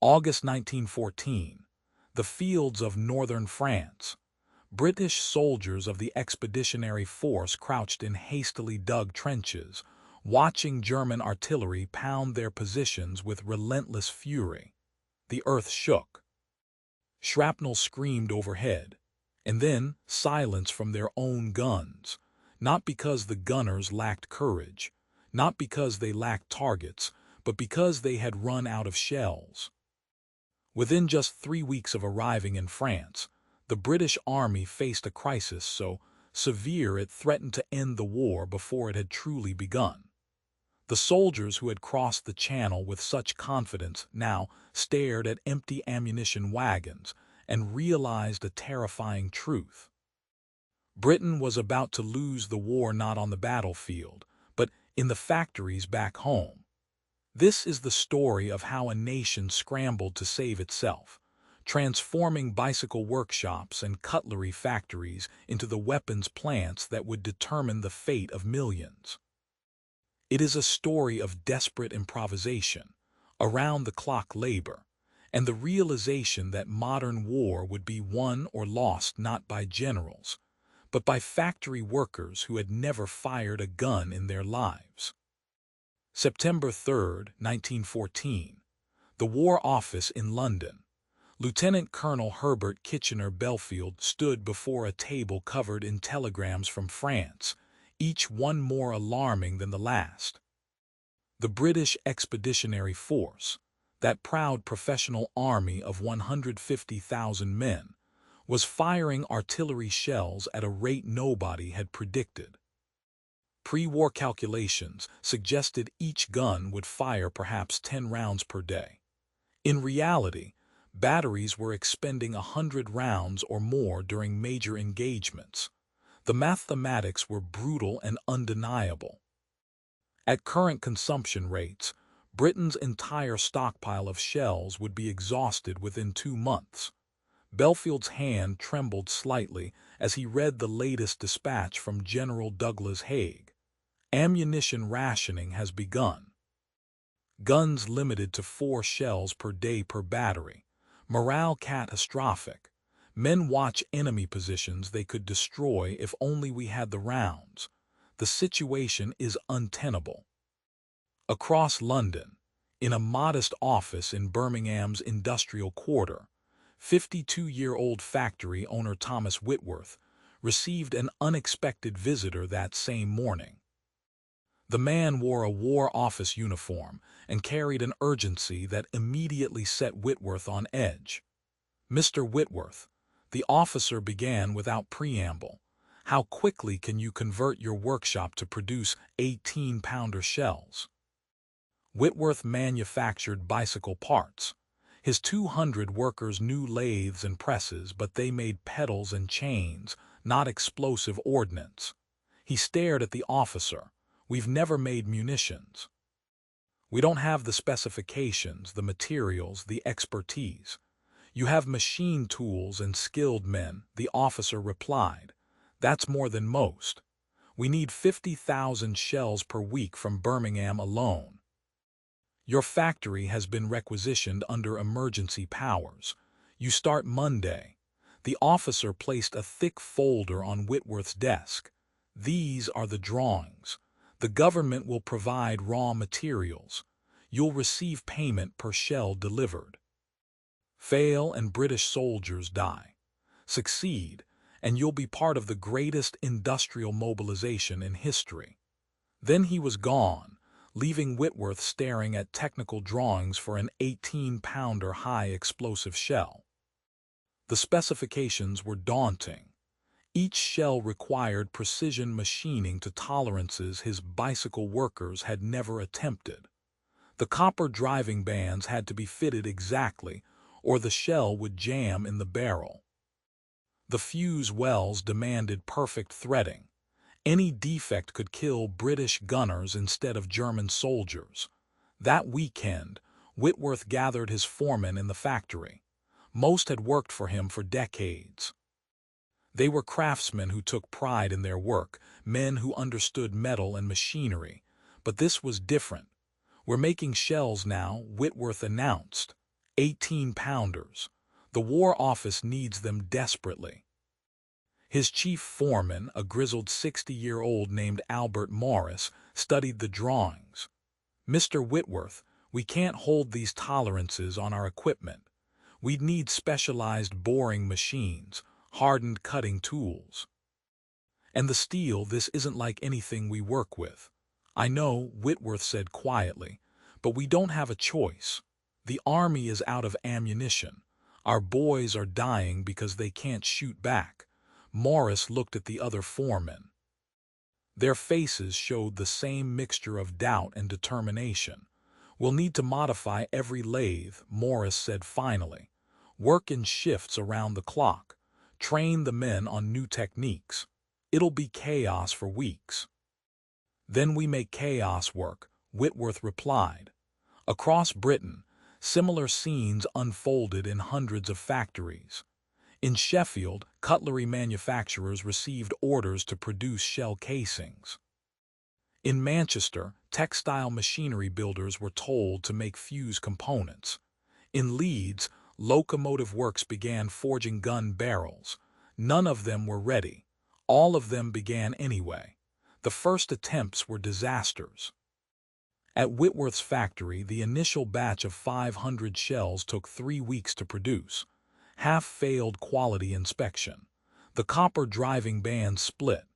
August 1914. The fields of northern France. British soldiers of the Expeditionary Force crouched in hastily dug trenches, watching German artillery pound their positions with relentless fury. The earth shook. Shrapnel screamed overhead, and then silence from their own guns, not because the gunners lacked courage, not because they lacked targets, but because they had run out of shells. Within just 3 weeks of arriving in France, the British Army faced a crisis so severe it threatened to end the war before it had truly begun. The soldiers who had crossed the Channel with such confidence now stared at empty ammunition wagons and realized a terrifying truth. Britain was about to lose the war not on the battlefield, but in the factories back home. This is the story of how a nation scrambled to save itself, transforming bicycle workshops and cutlery factories into the weapons plants that would determine the fate of millions. It is a story of desperate improvisation, around-the-clock labor, and the realization that modern war would be won or lost not by generals, but by factory workers who had never fired a gun in their lives. September 3, 1914. The War Office in London. Lieutenant Colonel Herbert Kitchener-Belfield stood before a table covered in telegrams from France, each one more alarming than the last. The British Expeditionary Force, that proud professional army of 150,000 men, was firing artillery shells at a rate nobody had predicted. Pre-war calculations suggested each gun would fire perhaps 10 rounds per day. In reality, batteries were expending 100 rounds or more during major engagements. The mathematics were brutal and undeniable. At current consumption rates, Britain's entire stockpile of shells would be exhausted within 2 months. Belfield's hand trembled slightly as he read the latest dispatch from General Douglas Haig. Ammunition rationing has begun. Guns limited to 4 shells per day per battery. Morale catastrophic. Men watch enemy positions they could destroy if only we had the rounds. The situation is untenable. Across London, in a modest office in Birmingham's industrial quarter, 52-year-old factory owner Thomas Whitworth received an unexpected visitor that same morning. The man wore a War Office uniform and carried an urgency that immediately set Whitworth on edge. "Mr. Whitworth," the officer began without preamble, "how quickly can you convert your workshop to produce 18-pounder shells?" Whitworth manufactured bicycle parts. His 200 workers knew lathes and presses, but they made pedals and chains, not explosive ordnance. He stared at the officer. "We've never made munitions." "We don't have the specifications, the materials, the expertise." "You have machine tools and skilled men," the officer replied. "That's more than most. We need 50,000 shells per week from Birmingham alone. Your factory has been requisitioned under emergency powers. You start Monday." The officer placed a thick folder on Whitworth's desk. "These are the drawings. The government will provide raw materials. You'll receive payment per shell delivered. Fail and British soldiers die. Succeed, and you'll be part of the greatest industrial mobilization in history." Then he was gone, leaving Whitworth staring at technical drawings for an 18-pounder high-explosive shell. The specifications were daunting. Each shell required precision machining to tolerances his bicycle workers had never attempted. The copper driving bands had to be fitted exactly, or the shell would jam in the barrel. The fuse wells demanded perfect threading. Any defect could kill British gunners instead of German soldiers. That weekend, Whitworth gathered his foremen in the factory. Most had worked for him for decades. They were craftsmen who took pride in their work, men who understood metal and machinery. But this was different. "We're making shells now," Whitworth announced. 18-pounders. The War Office needs them desperately. His chief foreman, a grizzled 60-year-old named Albert Morris, studied the drawings. "Mr. Whitworth, we can't hold these tolerances on our equipment. We'd need specialized boring machines, hardened cutting tools. And the steel, this isn't like anything we work with." "I know," Whitworth said quietly, "but we don't have a choice. The army is out of ammunition. Our boys are dying because they can't shoot back." Morris looked at the other foremen. Their faces showed the same mixture of doubt and determination. "We'll need to modify every lathe," Morris said finally. "Work in shifts around the clock. Train the men on new techniques. It'll be chaos for weeks." "Then we make chaos work," Whitworth replied. Across Britain, similar scenes unfolded in hundreds of factories. In Sheffield, cutlery manufacturers received orders to produce shell casings. In Manchester, textile machinery builders were told to make fuse components. In Leeds, locomotive works began forging gun barrels. None of them were ready. All of them began anyway. The first attempts were disasters. At Whitworth's factory, the initial batch of 500 shells took 3 weeks to produce. Half failed quality inspection. The copper driving band split.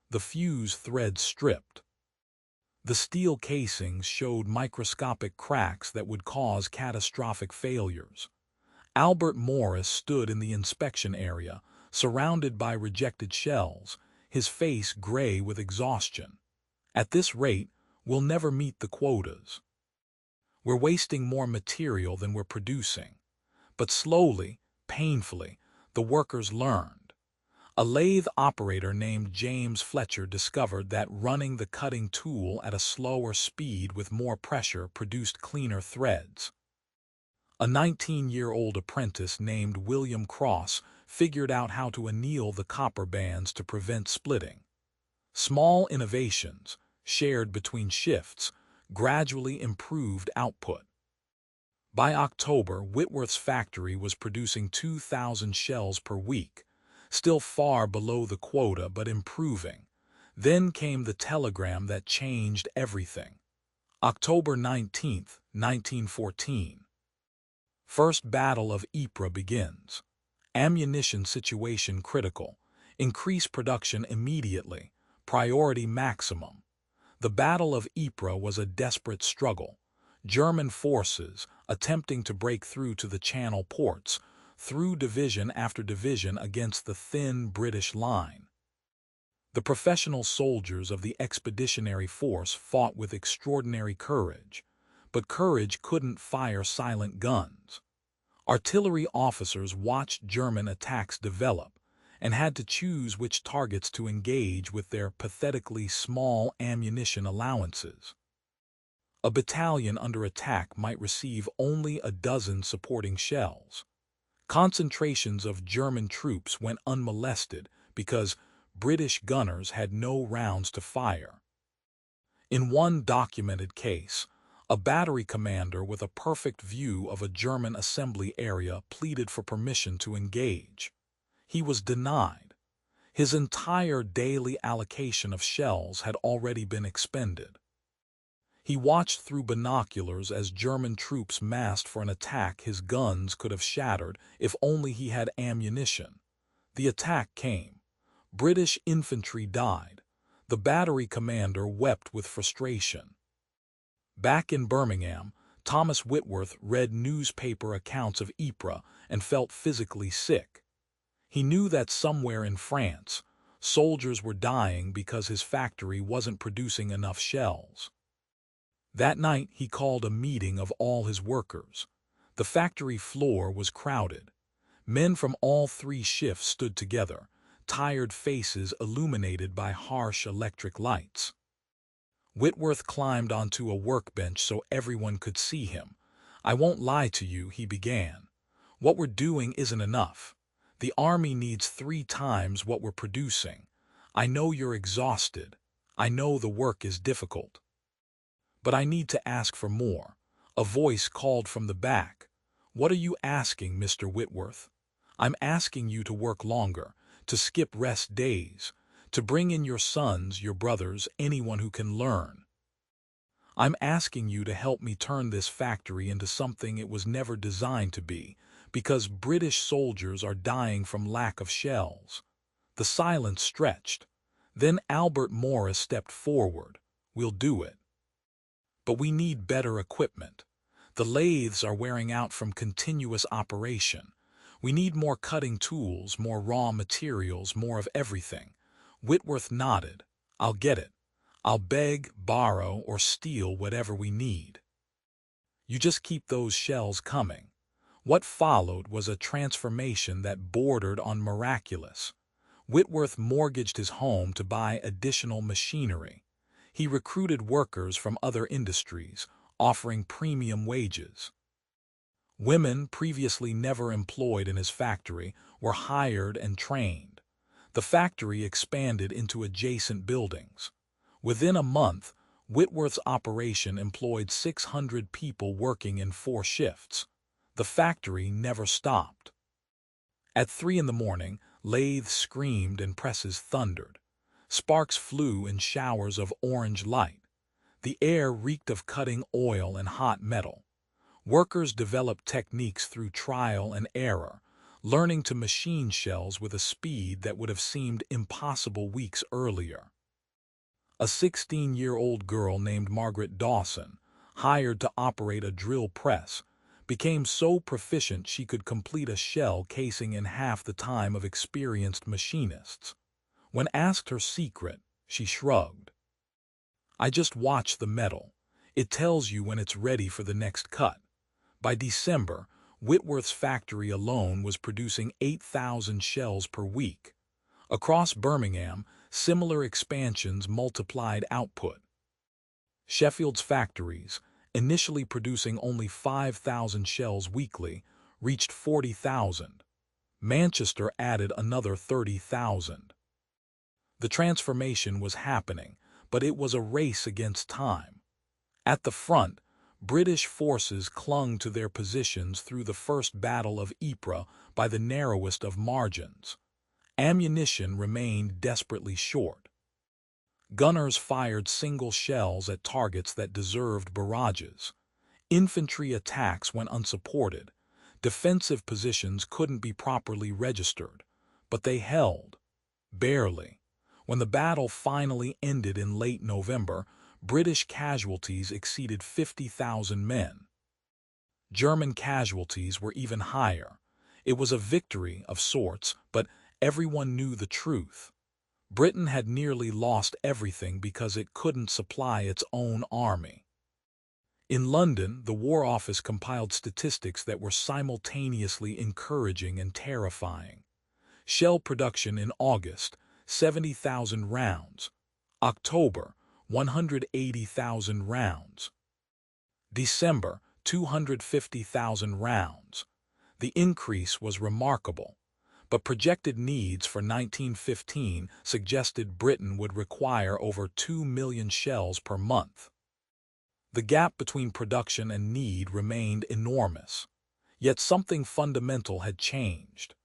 The fuse threads stripped. The steel casings showed microscopic cracks that would cause catastrophic failures. Albert Morris stood in the inspection area, surrounded by rejected shells, his face gray with exhaustion. "At this rate, we'll never meet the quotas. We're wasting more material than we're producing." But slowly, painfully, the workers learned. A lathe operator named James Fletcher discovered that running the cutting tool at a slower speed with more pressure produced cleaner threads. A 19-year-old apprentice named William Cross figured out how to anneal the copper bands to prevent splitting. Small innovations, shared between shifts, gradually improved output. By October, Whitworth's factory was producing 2,000 shells per week, still far below the quota but improving. Then came the telegram that changed everything. October 19, 1914. First Battle of Ypres begins. Ammunition situation critical. Increase production immediately. Priority maximum. The Battle of Ypres was a desperate struggle. German forces, attempting to break through to the Channel ports, threw division after division against the thin British line. The professional soldiers of the Expeditionary Force fought with extraordinary courage, but courage couldn't fire silent guns. Artillery officers watched German attacks develop and had to choose which targets to engage with their pathetically small ammunition allowances. A battalion under attack might receive only a dozen supporting shells. Concentrations of German troops went unmolested because British gunners had no rounds to fire. In one documented case, a battery commander with a perfect view of a German assembly area pleaded for permission to engage. He was denied. His entire daily allocation of shells had already been expended. He watched through binoculars as German troops massed for an attack his guns could have shattered if only he had ammunition. The attack came. British infantry died. The battery commander wept with frustration. Back in Birmingham, Thomas Whitworth read newspaper accounts of Ypres and felt physically sick. He knew that somewhere in France, soldiers were dying because his factory wasn't producing enough shells. That night, he called a meeting of all his workers. The factory floor was crowded. Men from all 3 shifts stood together, tired faces illuminated by harsh electric lights. Whitworth climbed onto a workbench so everyone could see him. "I won't lie to you," he began. "What we're doing isn't enough. The army needs 3 times what we're producing. I know you're exhausted. I know the work is difficult. But I need to ask for more." A voice called from the back. "What are you asking, Mr. Whitworth?" "I'm asking you to work longer, to skip rest days, to bring in your sons, your brothers, anyone who can learn. I'm asking you to help me turn this factory into something it was never designed to be, because British soldiers are dying from lack of shells." The silence stretched. Then Albert Morris stepped forward. "We'll do it. But we need better equipment. The lathes are wearing out from continuous operation. We need more cutting tools, more raw materials, more of everything." Whitworth nodded. "I'll get it. I'll beg, borrow, or steal whatever we need. You just keep those shells coming." What followed was a transformation that bordered on miraculous. Whitworth mortgaged his home to buy additional machinery. He recruited workers from other industries, offering premium wages. Women, previously never employed in his factory, were hired and trained. The factory expanded into adjacent buildings. Within a month, Whitworth's operation employed 600 people working in 4 shifts. The factory never stopped. At 3 in the morning, lathes screamed and presses thundered. Sparks flew in showers of orange light. The air reeked of cutting oil and hot metal. Workers developed techniques through trial and error, learning to machine shells with a speed that would have seemed impossible weeks earlier. A 16-year-old girl named Margaret Dawson, hired to operate a drill press, became so proficient she could complete a shell casing in half the time of experienced machinists. When asked her secret, she shrugged. "I just watch the metal. It tells you when it's ready for the next cut." By December, Whitworth's factory alone was producing 8,000 shells per week. Across Birmingham, similar expansions multiplied output. Sheffield's factories, initially producing only 5,000 shells weekly, reached 40,000. Manchester added another 30,000. The transformation was happening, but it was a race against time. At the front, British forces clung to their positions through the First Battle of Ypres by the narrowest of margins. Ammunition remained desperately short. Gunners fired single shells at targets that deserved barrages. Infantry attacks went unsupported. Defensive positions couldn't be properly registered, but they held. Barely. When the battle finally ended in late November, British casualties exceeded 50,000 men. German casualties were even higher. It was a victory of sorts, but everyone knew the truth. Britain had nearly lost everything because it couldn't supply its own army. In London, the War Office compiled statistics that were simultaneously encouraging and terrifying. Shell production in August, 70,000 rounds. October, 180,000 rounds. December, 250,000 rounds. The increase was remarkable, but projected needs for 1915 suggested Britain would require over 2 million shells per month. The gap between production and need remained enormous. Yet something fundamental had changed.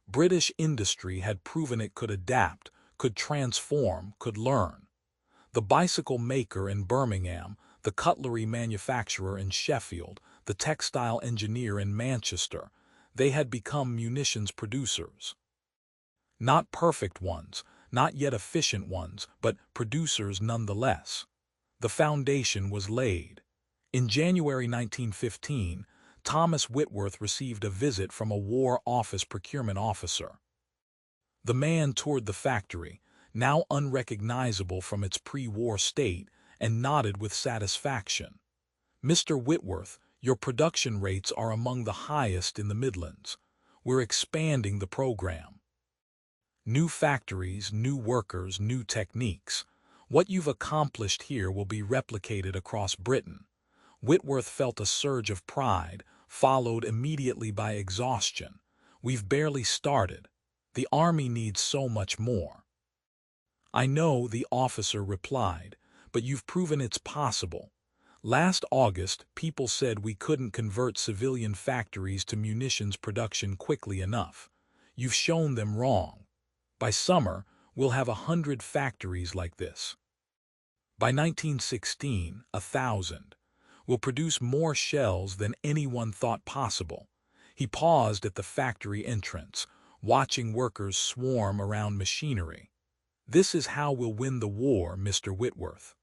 British industry had proven it could adapt, could transform, could learn. The bicycle maker in Birmingham, the cutlery manufacturer in Sheffield, the textile engineer in Manchester, they had become munitions producers. Not perfect ones, not yet efficient ones, but producers nonetheless. The foundation was laid. In January 1915, Thomas Whitworth received a visit from a War Office procurement officer. The man toured the factory, now unrecognizable from its pre-war state, and nodded with satisfaction. "Mr. Whitworth, your production rates are among the highest in the Midlands. We're expanding the program. New factories, new workers, new techniques. What you've accomplished here will be replicated across Britain." Whitworth felt a surge of pride, followed immediately by exhaustion. "We've barely started. The Army needs so much more." "I know," the officer replied, "but you've proven it's possible. Last August, people said we couldn't convert civilian factories to munitions production quickly enough. You've shown them wrong. By summer, we'll have 100 factories like this. By 1916, 1,000. We'll produce more shells than anyone thought possible. He paused at the factory entrance, watching workers swarm around machinery. This is how we'll win the war, Mr. Whitworth.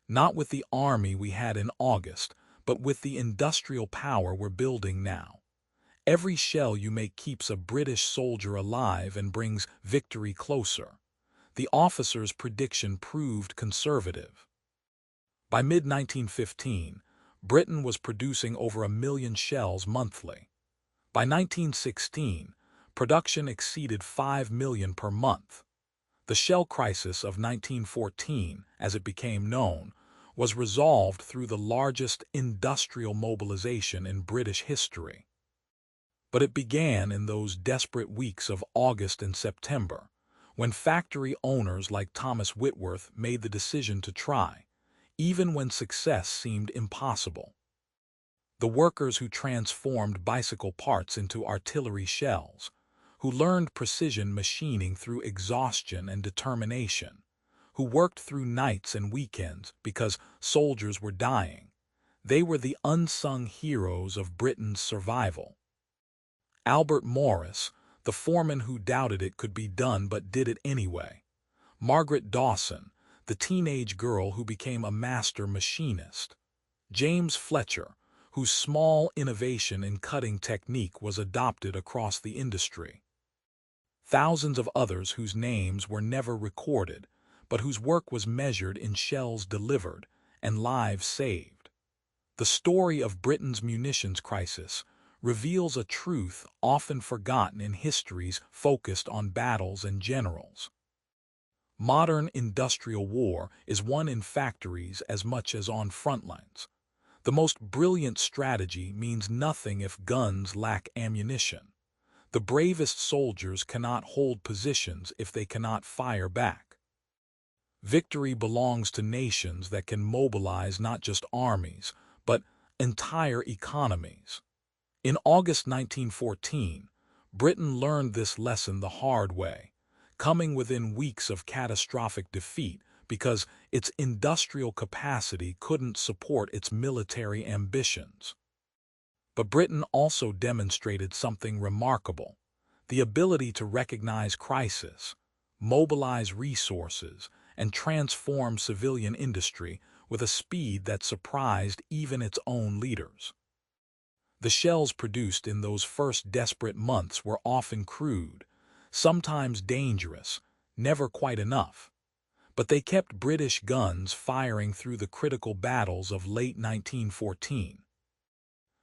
Not with the army we had in August, but with the industrial power we're building now. Every shell you make keeps a British soldier alive and brings victory closer. The officer's prediction proved conservative. By mid-1915, Britain was producing over 1 million shells monthly. By 1916, production exceeded 5 million per month. The shell crisis of 1914, as it became known, was resolved through the largest industrial mobilization in British history. But it began in those desperate weeks of August and September, when factory owners like Thomas Whitworth made the decision to try, even when success seemed impossible. The workers who transformed bicycle parts into artillery shells, who learned precision machining through exhaustion and determination, who worked through nights and weekends because soldiers were dying, they were the unsung heroes of Britain's survival. Albert Morris, the foreman who doubted it could be done but did it anyway. Margaret Dawson, the teenage girl who became a master machinist. James Fletcher, whose small innovation in cutting technique was adopted across the industry. Thousands of others whose names were never recorded, but whose work was measured in shells delivered and lives saved. The story of Britain's munitions crisis reveals a truth often forgotten in histories focused on battles and generals. Modern industrial war is won in factories as much as on front lines. The most brilliant strategy means nothing if guns lack ammunition. The bravest soldiers cannot hold positions if they cannot fire back. Victory belongs to nations that can mobilize not just armies, but entire economies. In August 1914, Britain learned this lesson the hard way, coming within weeks of catastrophic defeat because its industrial capacity couldn't support its military ambitions. But Britain also demonstrated something remarkable: the ability to recognize crisis, mobilize resources, and transform civilian industry with a speed that surprised even its own leaders. The shells produced in those first desperate months were often crude, sometimes dangerous, never quite enough. But they kept British guns firing through the critical battles of late 1914.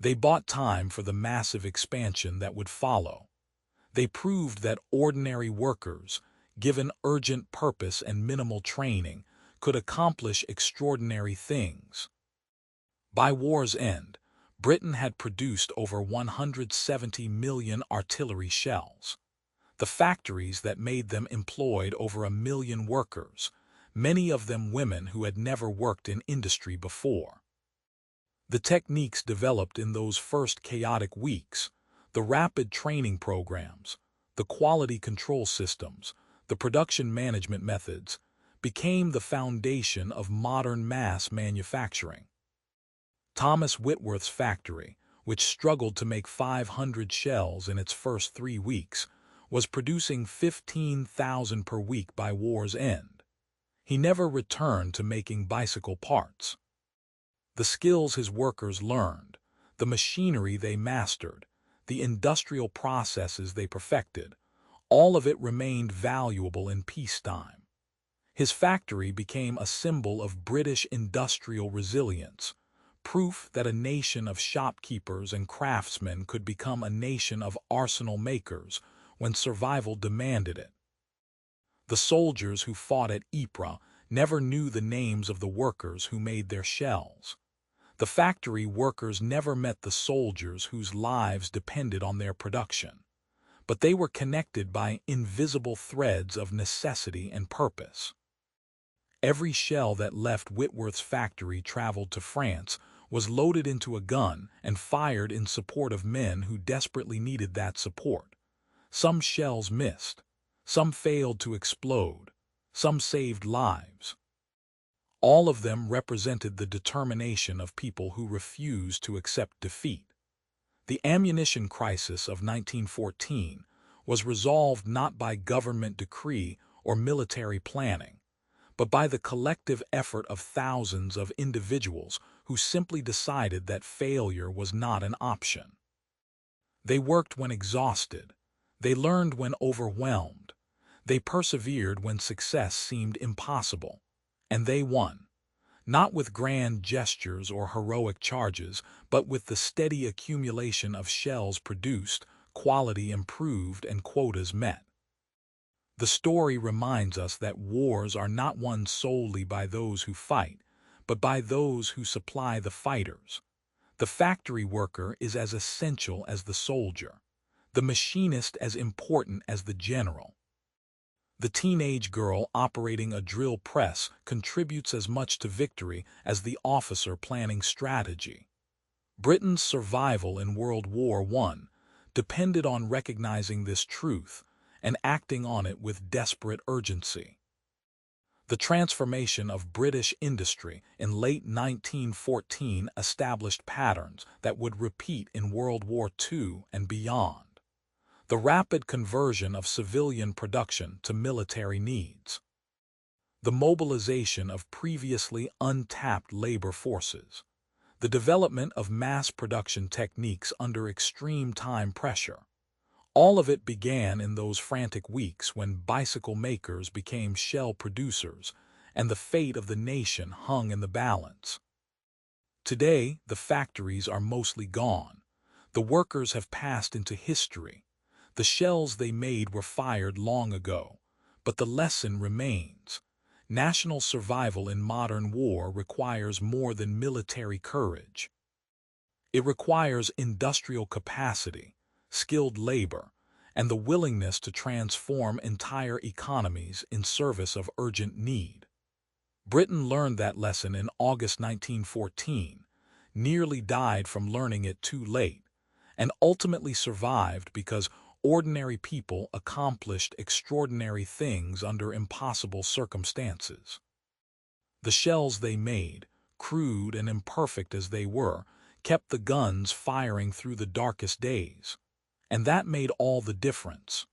They bought time for the massive expansion that would follow. They proved that ordinary workers, given urgent purpose and minimal training, could accomplish extraordinary things. By war's end, Britain had produced over 170 million artillery shells. The factories that made them employed over 1 million workers, many of them women who had never worked in industry before. The techniques developed in those first chaotic weeks, the rapid training programs, the quality control systems, the production management methods, became the foundation of modern mass manufacturing. Thomas Whitworth's factory, which struggled to make 500 shells in its first 3 weeks, was producing 15,000 per week by war's end. He never returned to making bicycle parts. The skills his workers learned, the machinery they mastered, the industrial processes they perfected, all of it remained valuable in peacetime. His factory became a symbol of British industrial resilience, proof that a nation of shopkeepers and craftsmen could become a nation of arsenal makers when survival demanded it. The soldiers who fought at Ypres never knew the names of the workers who made their shells. The factory workers never met the soldiers whose lives depended on their production, but they were connected by invisible threads of necessity and purpose. Every shell that left Whitworth's factory traveled to France, was loaded into a gun, and fired in support of men who desperately needed that support. Some shells missed. Some failed to explode. Some saved lives. All of them represented the determination of people who refused to accept defeat. The ammunition crisis of 1914 was resolved not by government decree or military planning, but by the collective effort of thousands of individuals who simply decided that failure was not an option. They worked when exhausted. They learned when overwhelmed. They persevered when success seemed impossible. And they won. Not with grand gestures or heroic charges, but with the steady accumulation of shells produced, quality improved, and quotas met. The story reminds us that wars are not won solely by those who fight, but by those who supply the fighters. The factory worker is as essential as the soldier, the machinist as important as the general. The teenage girl operating a drill press contributes as much to victory as the officer planning strategy. Britain's survival in World War I depended on recognizing this truth and acting on it with desperate urgency. The transformation of British industry in late 1914 established patterns that would repeat in World War II and beyond. The rapid conversion of civilian production to military needs. The mobilization of previously untapped labor forces. The development of mass production techniques under extreme time pressure. All of it began in those frantic weeks when bicycle makers became shell producers and the fate of the nation hung in the balance. Today, the factories are mostly gone. The workers have passed into history. The shells they made were fired long ago, but the lesson remains. National survival in modern war requires more than military courage. It requires industrial capacity, skilled labor, and the willingness to transform entire economies in service of urgent need. Britain learned that lesson in August 1914, nearly died from learning it too late, and ultimately survived because ordinary people accomplished extraordinary things under impossible circumstances. The shells they made, crude and imperfect as they were, kept the guns firing through the darkest days. And that made all the difference.